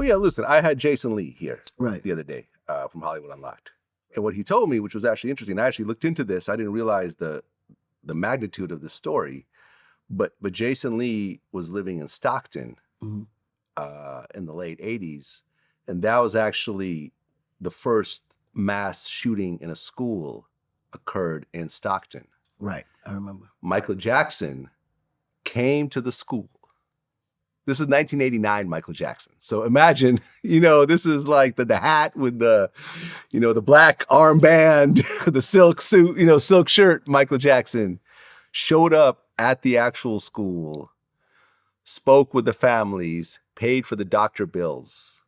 Well, yeah, listen, I had Jason Lee here Right. the other day from Hollywood Unlocked. And what he told me, which was actually interesting, I actually looked into this. I didn't realize the magnitude of the story, but Jason Lee was living in Stockton Mm-hmm. In the late 80s. And that was actually the first mass shooting in a school occurred in Stockton. Right. I remember. Michael Jackson came to the school. This is 1989 Michael Jackson. So imagine, this is like the hat with the, the black armband, the silk suit, silk shirt. Michael Jackson showed up at the actual school, spoke with the families, paid for the doctor bills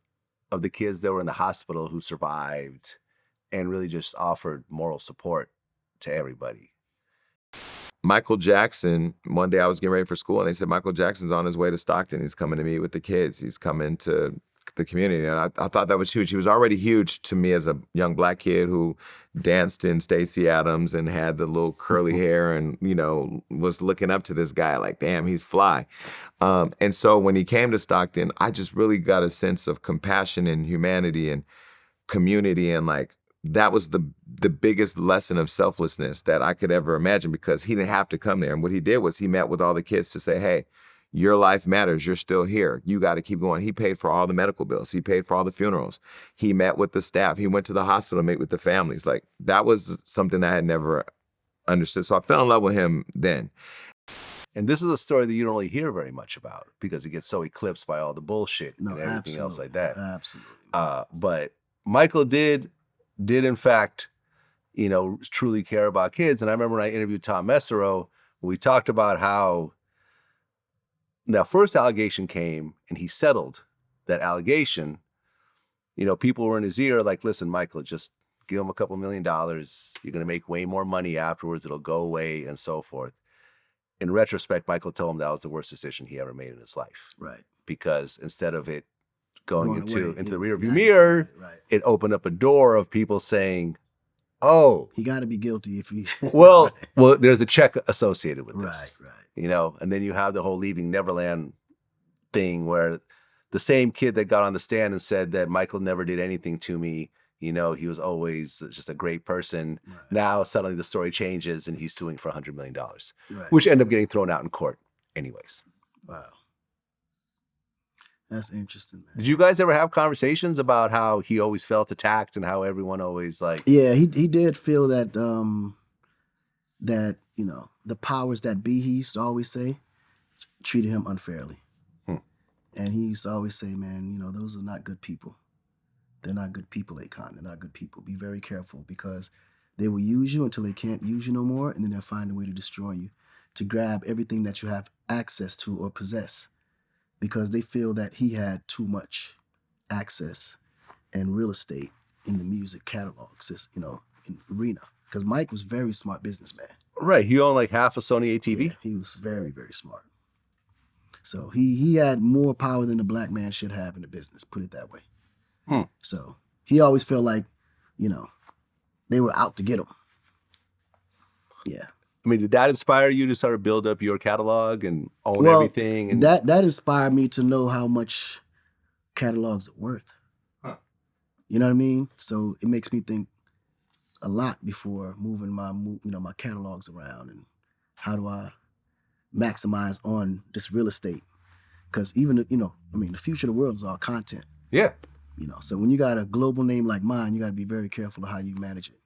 of the kids that were in the hospital who survived, and really just offered moral support to everybody. Michael Jackson, one day I was getting ready for school and they said, Michael Jackson's on his way to Stockton. He's coming to meet with the kids. He's coming to the community. And I thought that was huge. He was already huge to me as a young black kid who danced in Stacey Adams and had the little curly hair and, was looking up to this guy like, damn, he's fly. And so when he came to Stockton, I just really got a sense of compassion and humanity and community, and like, that was the biggest lesson of selflessness that I could ever imagine, because he didn't have to come there. And what he did was he met with all the kids to say, hey, your life matters. You're still here. You got to keep going. He paid for all the medical bills. He paid for all the funerals. He met with the staff. He went to the hospital to meet with the families. Like, that was something I had never understood. So I fell in love with him then. And this is a story that you don't really hear very much about because it gets so eclipsed by all the bullshit and everything absolutely. else like that. Absolutely. But Michael did in fact, truly care about kids. And I remember when I interviewed Tom Messero, we talked about how that first allegation came and he settled that allegation. People were in his ear like, listen, Michael, just give him a couple $1 million. You're going to make way more money afterwards. It'll go away and so forth. In retrospect, Michael told him that was the worst decision he ever made in his life. Right. Because instead of it going into the rearview Right. mirror, Right. it opened up a door of people saying, oh, He got to be guilty if he. well, there's a check associated with this. Right. And then you have the whole Leaving Neverland thing where the same kid that got on the stand and said that Michael never did anything to me, he was always just a great person. Right. Now suddenly the story changes and he's suing for $100 million, Right. which ended up getting thrown out in court anyways. Wow. That's interesting, man. Did you guys ever have conversations about how he always felt attacked and how everyone always like... Yeah, he did feel that the powers that be, he used to always say, treated him unfairly. And he used to always say, man, those are not good people. They're not good people, Akon. They're not good people. Be very careful, because they will use you until they can't use you no more, and then they'll find a way to destroy you, to grab everything that you have access to or possess, because they feel that he had too much access and real estate in the music catalogs, in the arena. Because Mike was a very smart businessman. Right. He owned like half of Sony ATV. Yeah, he was very, very smart. So he had more power than a black man should have in the business, put it that way. So he always felt like, they were out to get him. Yeah. I mean, did that inspire you to sort of build up your catalog and own everything? And that inspired me to know how much catalogs are worth. Huh. You know what I mean? So it makes me think a lot before moving my catalogs around, and how do I maximize on this real estate? Because even, the future of the world is all content. yeah. So when you got a global name like mine, you got to be very careful of how you manage it.